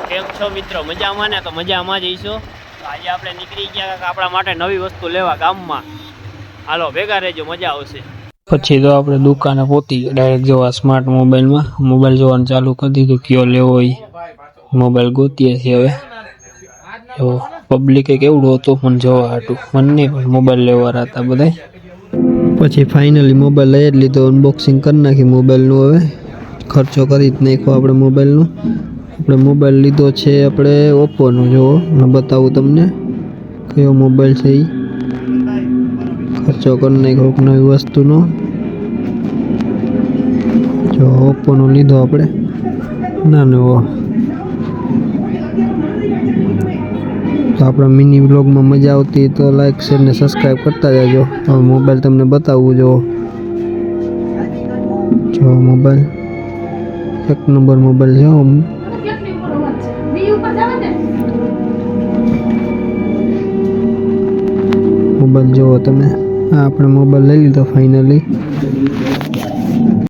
કેમ છો મિત્રો? મજામાં ને? તો મજામાં જઈશું. તો આજે આપણે નીકળી ગયા આપણા માટે નવી વસ્તુ લેવા ગામમાં. હાલો ભેગા રહેજો, મજા આવશે. પછી તો આપણે દુકાને પહોંચી ગયા ડાયરેક્ટ જોવા સ્માર્ટ મોબાઈલમાં. મોબાઈલ જોવાનું ચાલુ કરી દીધું, કયો લેવો એ મોબાઈલ ગોતીએ છીએ હવે. જો પબ્લિકે કેવડું હતું પણ જોવા હાટું, મને નહીં પણ મોબાઈલ લેવા હતા બધા. પછી ફાઇનલી મોબાઈલ લઈ જ લીધો, અનબોક્સિંગ કરી નાખી મોબાઈલનું. હવે ખર્ચો કરી જ નાખ્યો આપણે મોબાઈલનું. આપણે મોબાઈલ લીધો છે આપણે ઓપ્પોનો. જો હું બતાવું તમને કયો મોબાઈલ છે એ. ખર્ચો કરી નાખ્યો નવી વસ્તુનો. જો ઓપ્પોનો લીધો આપણે નાનો. તો આપણા મિની વ્લોગમાં મજા આવતી તો લાઈક શેર ને સબસ્ક્રાઈબ કરતા જજો. હવે મોબાઈલ તમને બતાવવું. જો મોબાઈલ એક નંબર મોબાઈલ છે. મોબાઈલ જુઓ તમે. આ આપણે મોબાઈલ લઈ લીધો ફાઇનલી.